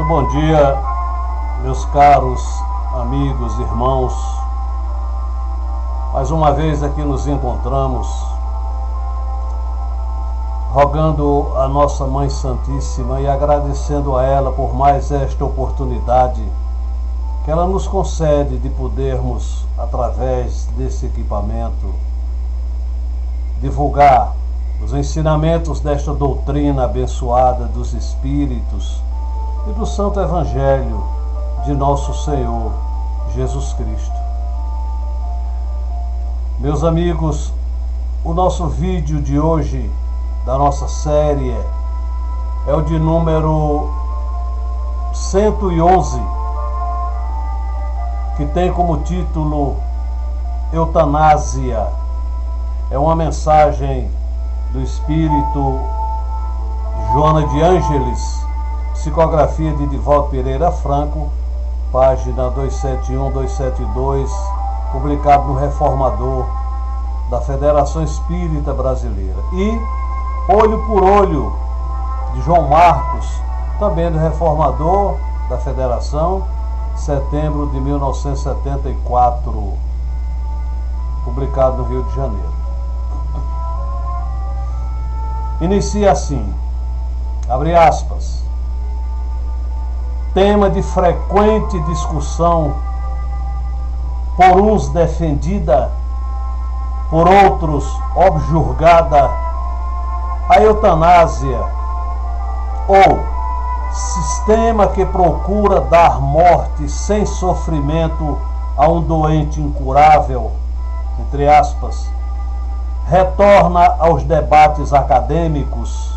Muito bom dia, meus caros amigos, irmãos. Mais uma vez aqui nos encontramos, rogando a nossa Mãe Santíssima e agradecendo a ela por mais esta oportunidade que ela nos concede de podermos, através desse equipamento, divulgar os ensinamentos desta doutrina abençoada dos Espíritos e do Santo Evangelho de nosso Senhor Jesus Cristo. Meus amigos, o nosso vídeo de hoje, da nossa série, é o de número 111, que tem como título Eutanásia. É uma mensagem do Espírito Joana de Ângeles, psicografia de Divaldo Pereira Franco, página 271-272, publicado no Reformador da Federação Espírita Brasileira. E Olho por Olho, de João Marcos, também do Reformador da Federação, setembro de 1974, publicado no Rio de Janeiro. Inicia assim, abre aspas, tema de frequente discussão, por uns defendida, por outros objurgada, a eutanásia, ou sistema que procura dar morte sem sofrimento a um doente incurável, entre aspas, retorna aos debates acadêmicos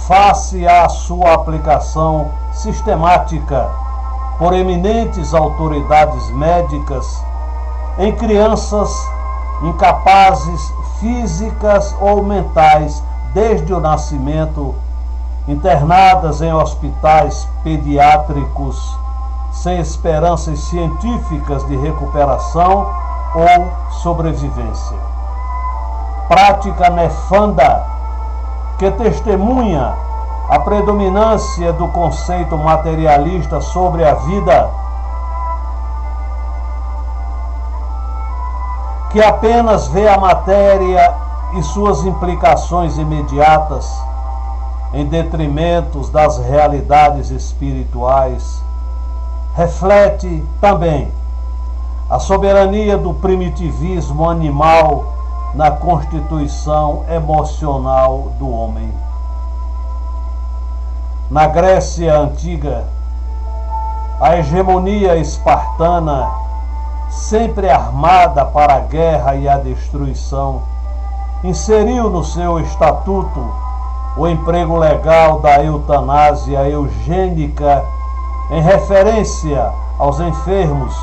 face à sua aplicação sistemática por eminentes autoridades médicas em crianças incapazes físicas ou mentais desde o nascimento, internadas em hospitais pediátricos sem esperanças científicas de recuperação ou sobrevivência. Prática nefanda que testemunha a predominância do conceito materialista sobre a vida, que apenas vê a matéria e suas implicações imediatas em detrimento das realidades espirituais, reflete também a soberania do primitivismo animal na constituição emocional do homem. Na Grécia Antiga, a hegemonia espartana, sempre armada para a guerra e a destruição, inseriu no seu estatuto o emprego legal da eutanásia eugênica em referência aos enfermos,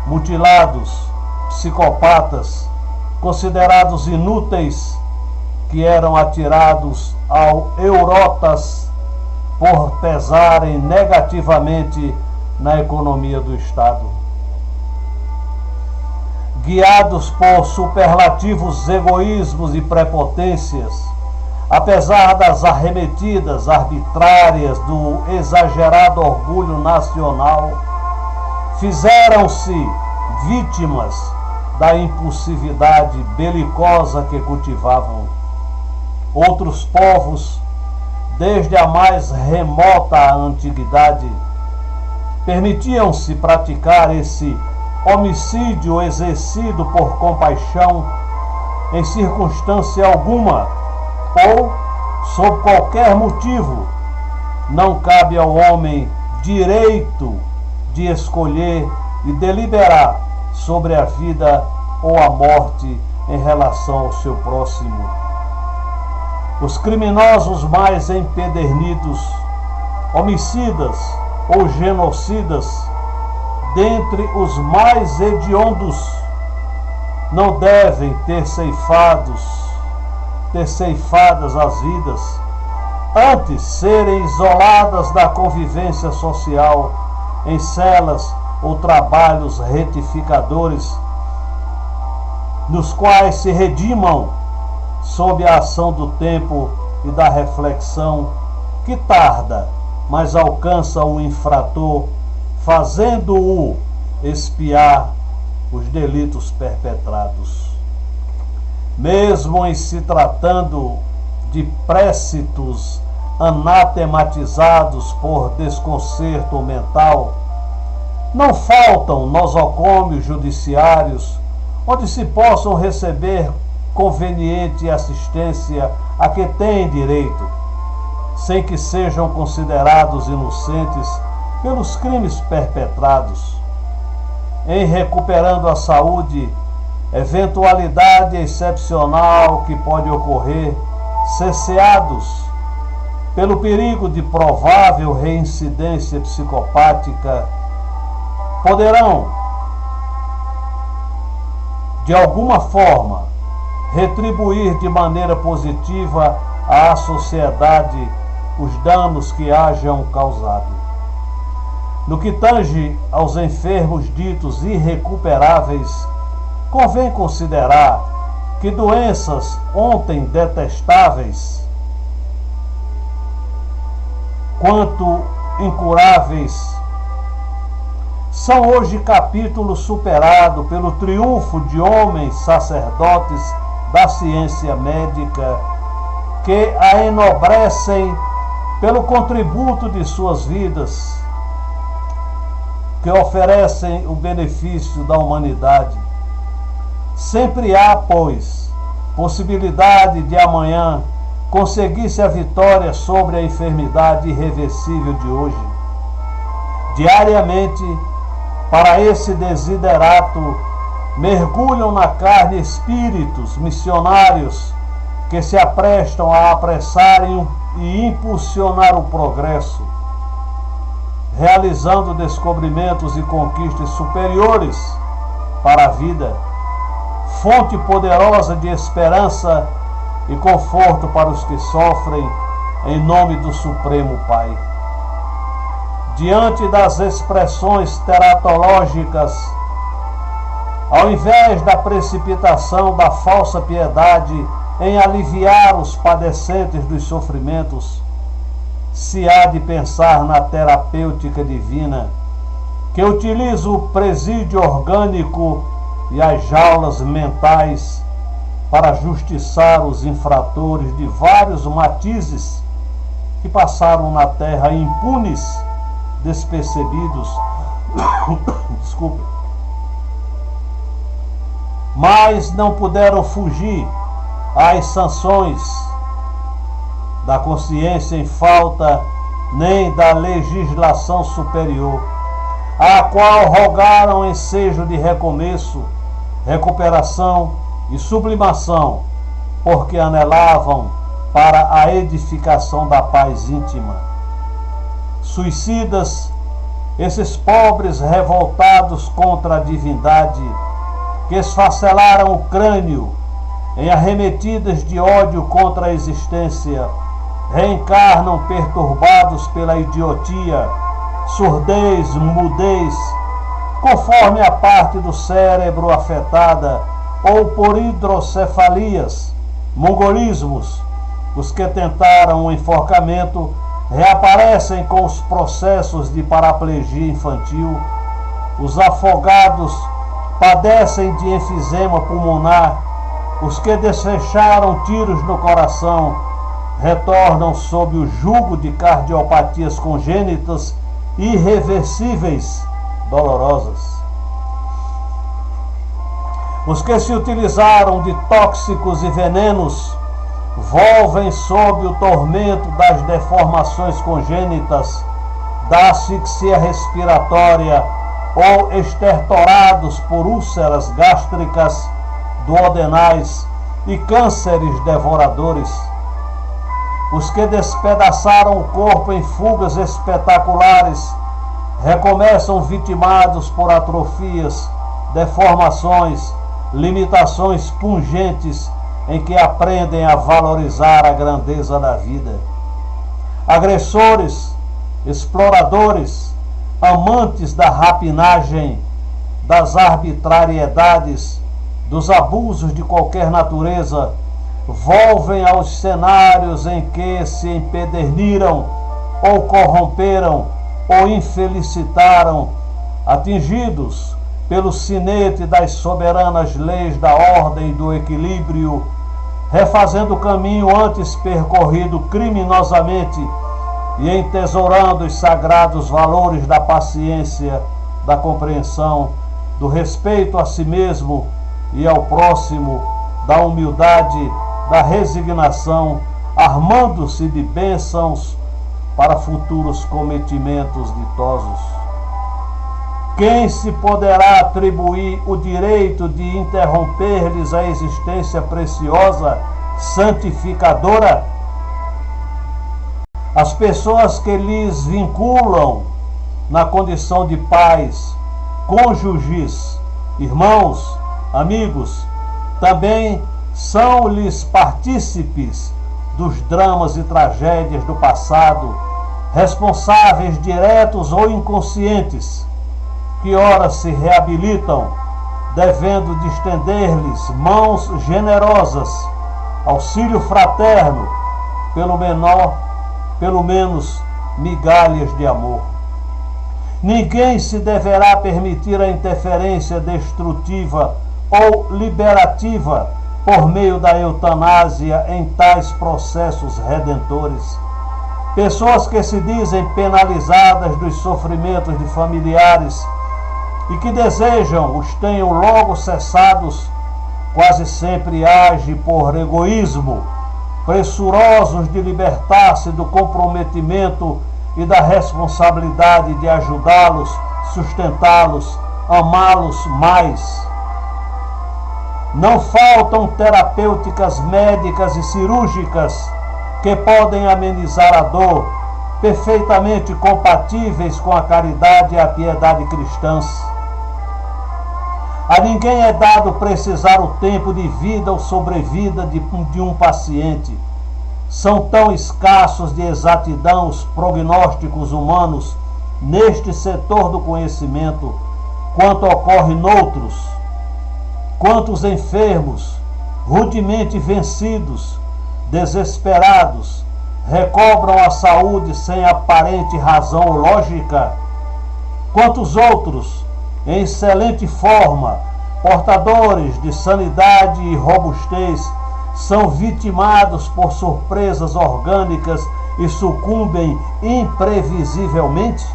mutilados, psicopatas, considerados inúteis, que eram atirados ao Eurotas por pesarem negativamente na economia do Estado. Guiados por superlativos egoísmos e prepotências, apesar das arremetidas arbitrárias do exagerado orgulho nacional, fizeram-se vítimas da impulsividade belicosa que cultivavam. Outros povos, desde a mais remota antiguidade, permitiam-se praticar esse homicídio exercido por compaixão em circunstância alguma ou sob qualquer motivo. Não cabe ao homem direito de escolher e deliberar sobre a vida ou a morte em relação ao seu próximo. Os criminosos mais empedernidos, homicidas ou genocidas, dentre os mais hediondos, não devem ter ceifadas as vidas, antes serem isoladas da convivência social em celas ou trabalhos retificadores, nos quais se redimam sob a ação do tempo e da reflexão, que tarda, mas alcança o infrator, fazendo-o expiar os delitos perpetrados. Mesmo em se tratando de précitos anatematizados por desconcerto mental, não faltam nosocômios judiciários onde se possam receber conveniente assistência a que têm direito, sem que sejam considerados inocentes pelos crimes perpetrados. Em recuperando a saúde, eventualidade excepcional que pode ocorrer, cesseados pelo perigo de provável reincidência psicopática, poderão, de alguma forma, retribuir de maneira positiva à sociedade os danos que hajam causado. No que tange aos enfermos ditos irrecuperáveis, convém considerar que doenças ontem detestáveis, quanto incuráveis, são hoje capítulo superado pelo triunfo de homens sacerdotes da ciência médica que a enobrecem pelo contributo de suas vidas, que oferecem o benefício da humanidade. Sempre há, pois, possibilidade de amanhã conseguir-se a vitória sobre a enfermidade irreversível de hoje. Diariamente, para esse desiderato, mergulham na carne espíritos missionários que se aprestam a apressar e impulsionar o progresso, realizando descobrimentos e conquistas superiores para a vida, fonte poderosa de esperança e conforto para os que sofrem, em nome do Supremo Pai. Diante das expressões teratológicas, ao invés da precipitação da falsa piedade em aliviar os padecentes dos sofrimentos, se há de pensar na terapêutica divina, que utiliza o presídio orgânico e as jaulas mentais para justiçar os infratores de vários matizes que passaram na terra impunes, despercebidos, desculpe, mas não puderam fugir às sanções da consciência em falta nem da legislação superior, a qual rogaram ensejo de recomeço, recuperação e sublimação, porque anelavam para a edificação da paz íntima. Suicidas, esses pobres revoltados contra a divindade, que esfacelaram o crânio em arremetidas de ódio contra a existência, reencarnam perturbados pela idiotia, surdez, mudez, conforme a parte do cérebro afetada, ou por hidrocefalias, mongolismos. Os que tentaram o enforcamento reaparecem com os processos de paraplegia infantil. Os afogados padecem de enfisema pulmonar. Os que desfecharam tiros no coração retornam sob o jugo de cardiopatias congênitas irreversíveis, dolorosas. Os que se utilizaram de tóxicos e venenos volvem sob o tormento das deformações congênitas, da asfixia respiratória ou estertorados por úlceras gástricas, duodenais e cânceres devoradores. Os que despedaçaram o corpo em fugas espetaculares recomeçam vitimados por atrofias, deformações, limitações pungentes em que aprendem a valorizar a grandeza da vida. Agressores, exploradores, amantes da rapinagem, das arbitrariedades, dos abusos de qualquer natureza, volvem aos cenários em que se empederniram ou corromperam ou infelicitaram, atingidos pelo sinete das soberanas leis da ordem e do equilíbrio, refazendo o caminho antes percorrido criminosamente e entesourando os sagrados valores da paciência, da compreensão, do respeito a si mesmo e ao próximo, da humildade, da resignação, armando-se de bênçãos para futuros cometimentos ditosos. Quem se poderá atribuir o direito de interromper-lhes a existência preciosa, santificadora? As pessoas que lhes vinculam na condição de pais, cônjuges, irmãos, amigos, também são-lhes partícipes dos dramas e tragédias do passado, responsáveis diretos ou inconscientes, que ora se reabilitam, devendo de estender-lhes mãos generosas, auxílio fraterno, pelo menos migalhas de amor. Ninguém se deverá permitir a interferência destrutiva ou liberativa por meio da eutanásia em tais processos redentores. Pessoas que se dizem penalizadas dos sofrimentos de familiares e que desejam os tenham logo cessados, quase sempre agem por egoísmo, pressurosos de libertar-se do comprometimento e da responsabilidade de ajudá-los, sustentá-los, amá-los mais. Não faltam terapêuticas médicas e cirúrgicas que podem amenizar a dor, perfeitamente compatíveis com a caridade e a piedade cristãs. A ninguém é dado precisar o tempo de vida ou sobrevida de um paciente. São tão escassos de exatidão os prognósticos humanos neste setor do conhecimento, quanto ocorre noutros. Quantos enfermos, rudemente vencidos, desesperados, recobram a saúde sem aparente razão ou lógica? Quantos outros, em excelente forma, portadores de sanidade e robustez, são vitimados por surpresas orgânicas e sucumbem imprevisivelmente?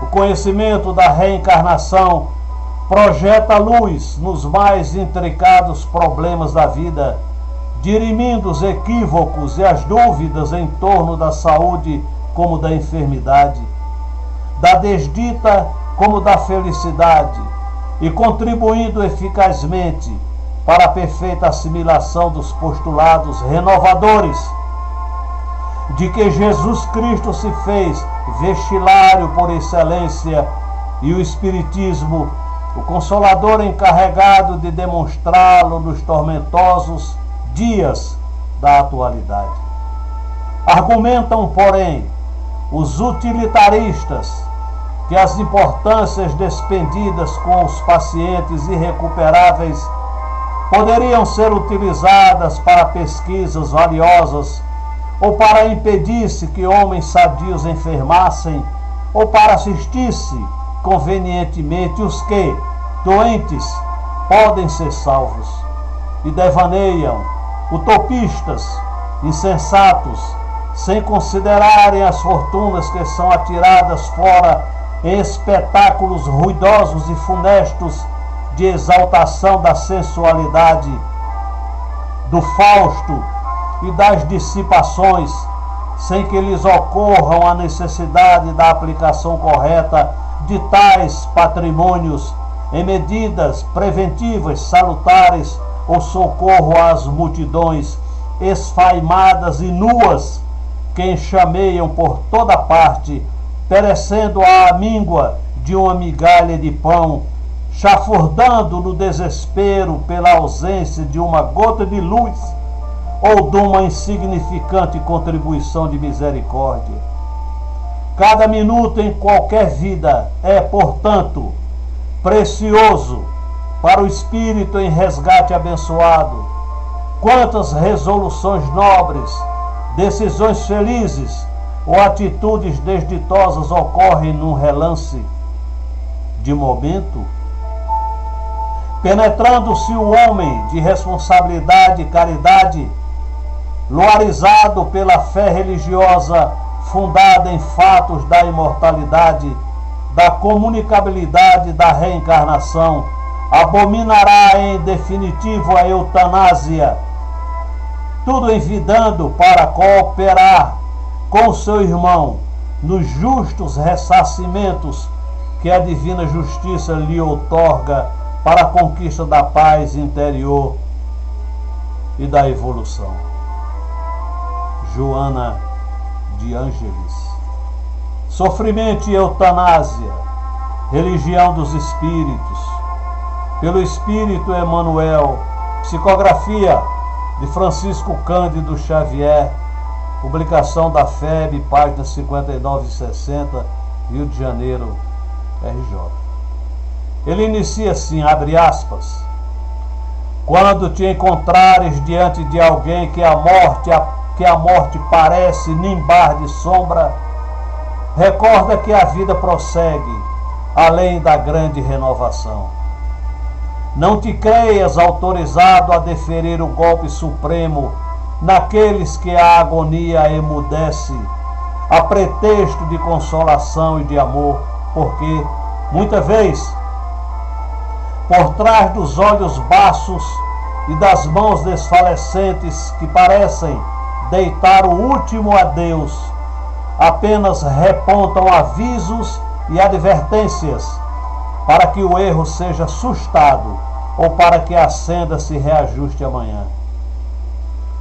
O conhecimento da reencarnação projeta luz nos mais intricados problemas da vida, dirimindo os equívocos e as dúvidas em torno da saúde como da enfermidade, da desdita como da felicidade, e contribuindo eficazmente para a perfeita assimilação dos postulados renovadores de que Jesus Cristo se fez vestilário por excelência e o Espiritismo, o Consolador encarregado de demonstrá-lo nos tormentosos dias da atualidade. Argumentam, porém, os utilitaristas que as importâncias despendidas com os pacientes irrecuperáveis poderiam ser utilizadas para pesquisas valiosas, ou para impedir-se que homens sadios enfermassem, ou para assistir-se convenientemente os que, doentes, podem ser salvos, e devaneiam, utopistas, insensatos, sem considerarem as fortunas que são atiradas fora em espetáculos ruidosos e funestos de exaltação da sensualidade, do fausto e das dissipações, sem que lhes ocorram a necessidade da aplicação correta de tais patrimônios em medidas preventivas salutares ou socorro às multidões esfaimadas e nuas que enxameiam por toda parte, perecendo à míngua de uma migalha de pão, chafurdando no desespero pela ausência de uma gota de luz ou de uma insignificante contribuição de misericórdia. Cada minuto em qualquer vida é, portanto, precioso para o espírito em resgate abençoado. Quantas resoluções nobres, decisões felizes, ou atitudes desditosas ocorrem num relance de momento? Penetrando-se o homem de responsabilidade e caridade, luarizado pela fé religiosa fundada em fatos da imortalidade, da comunicabilidade da reencarnação, abominará em definitivo a eutanásia, tudo envidando para cooperar com seu irmão nos justos ressarcimentos que a divina justiça lhe outorga para a conquista da paz interior e da evolução. Joana de Ângeles. Sofrimento e eutanásia, religião dos espíritos, pelo Espírito Emmanuel, psicografia de Francisco Cândido Xavier, publicação da FEB, páginas 59 e 60, Rio de Janeiro, RJ. Ele inicia assim, abre aspas: quando te encontrares diante de alguém que a morte parece nimbar de sombra, recorda que a vida prossegue além da grande renovação. Não te creias autorizado a deferir o golpe supremo naqueles que a agonia emudece, a pretexto de consolação e de amor, porque, muita vez, por trás dos olhos baços e das mãos desfalecentes que parecem deitar o último adeus, apenas repontam avisos e advertências para que o erro seja sustado ou para que a senda se reajuste amanhã.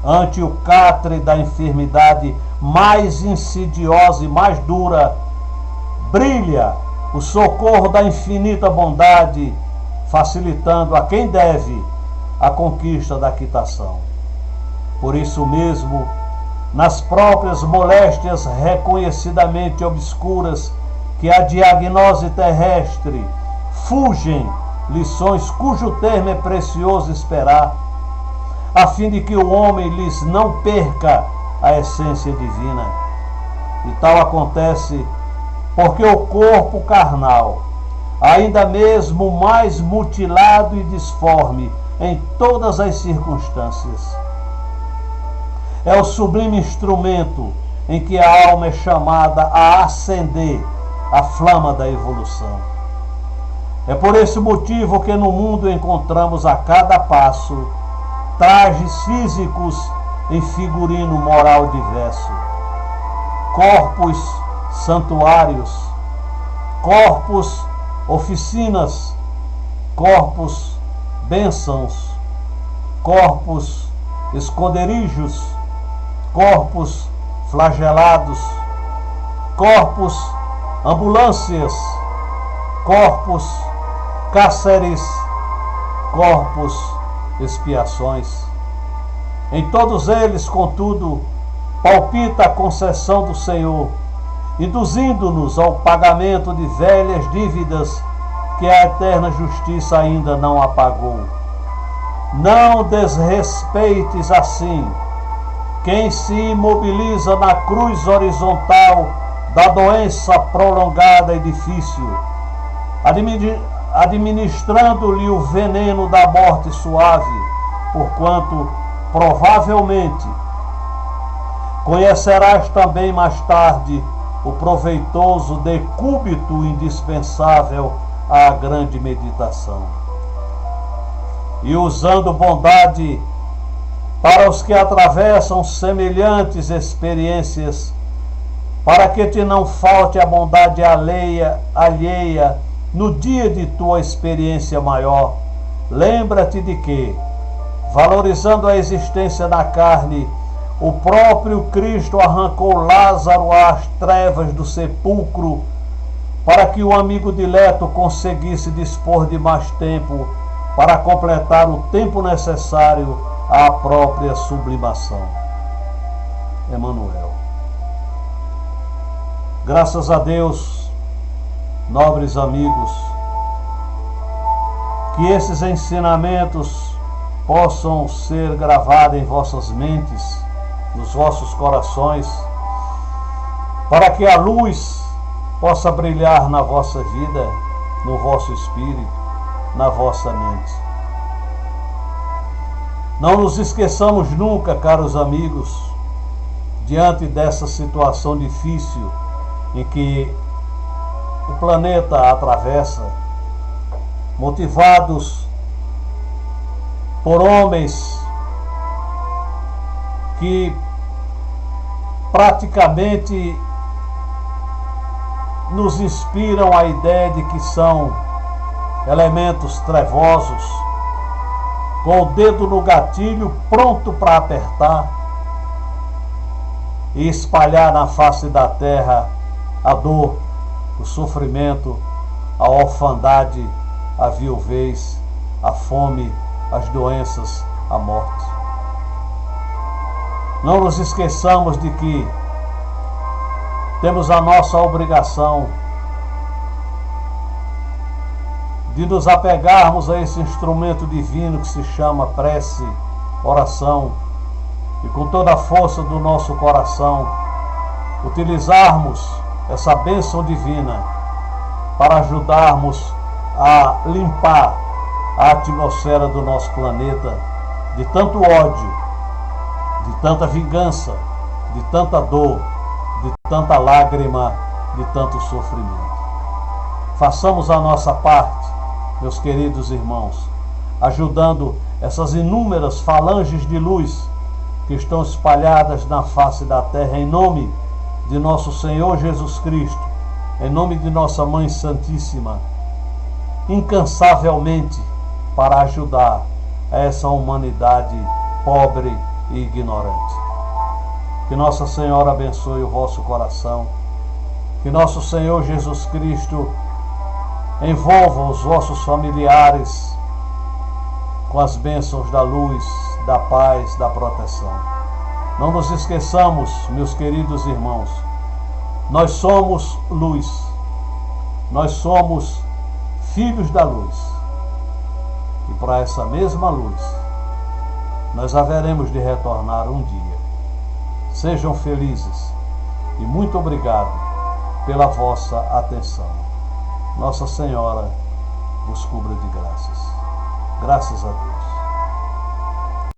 Ante o catre da enfermidade mais insidiosa e mais dura, brilha o socorro da infinita bondade, facilitando a quem deve a conquista da quitação. Por isso mesmo, nas próprias moléstias reconhecidamente obscuras que a diagnose terrestre fugem lições cujo termo é precioso esperar, a fim de que o homem lhes não perca a essência divina. E tal acontece porque o corpo carnal, ainda mesmo mais mutilado e disforme em todas as circunstâncias, é o sublime instrumento em que a alma é chamada a acender a flama da evolução. É por esse motivo que no mundo encontramos a cada passo trajes físicos em figurino moral diverso, corpos santuários, corpos oficinas, corpos bênçãos, corpos esconderijos, corpos flagelados, corpos ambulâncias, corpos cárceres, corpos expiações. Em todos eles, contudo, palpita a concessão do Senhor, induzindo-nos ao pagamento de velhas dívidas que a eterna justiça ainda não apagou. Não desrespeites assim quem se imobiliza na cruz horizontal da doença prolongada e difícil, administrando-lhe o veneno da morte suave, porquanto, provavelmente, conhecerás também mais tarde o proveitoso decúbito indispensável à grande meditação. E usando bondade para os que atravessam semelhantes experiências, para que te não falte a bondade alheia no dia de tua experiência maior, lembra-te de que, valorizando a existência na carne, o próprio Cristo arrancou Lázaro às trevas do sepulcro, para que o amigo dileto conseguisse dispor de mais tempo para completar o tempo necessário à própria sublimação. Emmanuel. Graças a Deus, nobres amigos, que esses ensinamentos possam ser gravados em vossas mentes, nos vossos corações, para que a luz possa brilhar na vossa vida, no vosso espírito, na vossa mente. Não nos esqueçamos nunca, caros amigos, diante dessa situação difícil em que o planeta atravessa, motivados por homens que praticamente nos inspiram a ideia de que são elementos trevosos, com o dedo no gatilho pronto para apertar e espalhar na face da terra a dor, o sofrimento, a orfandade, a viuvez, a fome, as doenças, a morte. Não nos esqueçamos de que temos a nossa obrigação de nos apegarmos a esse instrumento divino que se chama prece, oração, e com toda a força do nosso coração utilizarmos essa bênção divina para ajudarmos a limpar a atmosfera do nosso planeta de tanto ódio, de tanta vingança, de tanta dor, de tanta lágrima, de tanto sofrimento. Façamos a nossa parte, meus queridos irmãos, ajudando essas inúmeras falanges de luz que estão espalhadas na face da terra, em nome de nosso Senhor Jesus Cristo, em nome de nossa Mãe Santíssima, incansavelmente para ajudar essa humanidade pobre e ignorante. Que Nossa Senhora abençoe o vosso coração, que nosso Senhor Jesus Cristo envolva os vossos familiares com as bênçãos da luz, da paz, da proteção. Não nos esqueçamos, meus queridos irmãos, nós somos luz, nós somos filhos da luz. E para essa mesma luz, nós haveremos de retornar um dia. Sejam felizes e muito obrigado pela vossa atenção. Nossa Senhora vos cubra de graças. Graças a Deus.